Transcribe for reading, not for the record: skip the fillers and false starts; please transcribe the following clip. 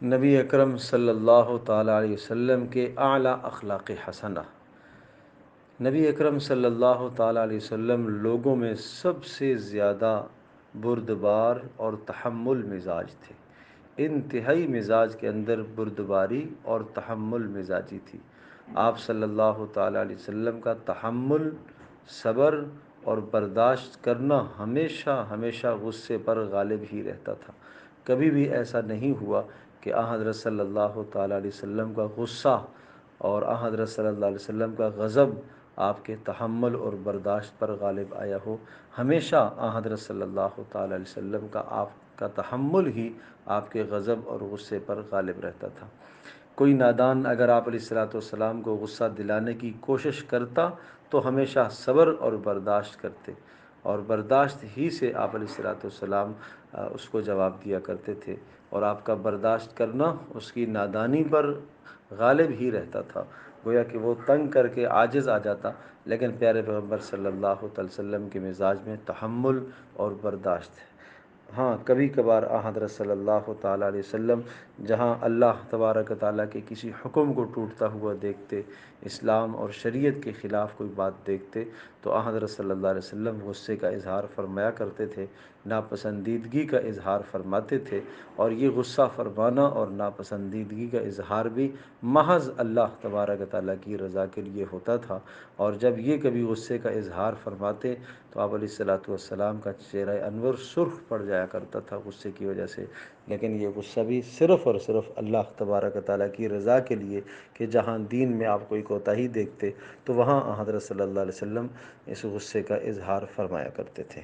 نبی اکرم صلی اللہ تعالیٰ علیہ وسلم کے اعلیٰ اخلاق حسنہ۔ نبی اکرم صلی اللہ تعالیٰ علیہ وسلم لوگوں میں سب سے زیادہ بردبار اور تحمل مزاج تھے۔ انتہائی مزاج کے اندر بردباری اور تحمل مزاجی تھی۔ آپ صلی اللہ تعالیٰ علیہ وسلم کا تحمل، صبر اور برداشت کرنا ہمیشہ ہمیشہ غصے پر غالب ہی رہتا تھا۔ کبھی بھی ایسا نہیں ہوا کہ حضرت صلی اللہ تعالیٰ علیہ وسلم کا غصہ اور حضرت صلی اللہ علیہ وسلم کا غضب آپ کے تحمل اور برداشت پر غالب آیا ہو۔ ہمیشہ حضرت صلی اللہ تعالیٰ علیہ وسلم کا آپ کا تحمل ہی آپ کے غضب اور غصے پر غالب رہتا تھا۔ کوئی نادان اگر آپ علیہ السلام کو غصہ دلانے کی کوشش کرتا تو ہمیشہ صبر اور برداشت کرتے، اور برداشت ہی سے آپ علیہ السلام اس کو جواب دیا کرتے تھے، اور آپ کا برداشت کرنا اس کی نادانی پر غالب ہی رہتا تھا۔ گویا کہ وہ تنگ کر کے عاجز آ جاتا، لیکن پیارے پیغمبر صلی اللہ تعالی وسلم کے مزاج میں تحمل اور برداشت ہے۔ ہاں، کبھی کبھار حضرت صلی اللہ تعالیٰ علیہ وسلم جہاں اللہ تبارک و تعالیٰ کے کسی حکم کو ٹوٹتا ہوا دیکھتے، اسلام اور شریعت کے خلاف کوئی بات دیکھتے، تو حضرت صلی اللہ علیہ وسلم غصے کا اظہار فرمایا کرتے تھے، ناپسندیدگی کا اظہار فرماتے تھے، اور یہ غصہ فرمانا اور ناپسندیدگی کا اظہار بھی محض اللہ تبارک و تعالیٰ کی رضا کے لیے ہوتا تھا۔ اور جب یہ کبھی غصے کا اظہار فرماتے تو آپ علیہ السلام کا چہرہ انور سرخ پڑ جایا کرتا تھا غصے کی وجہ سے، لیکن یہ غصہ بھی صرف اور صرف اللہ تبارک و تعالیٰ کی رضا کے لیے، کہ جہاں دین میں آپ کوئی کوتاہی دیکھتے تو وہاں حضرت صلی اللہ علیہ وسلم اس غصے کا اظہار فرمایا کرتے تھے۔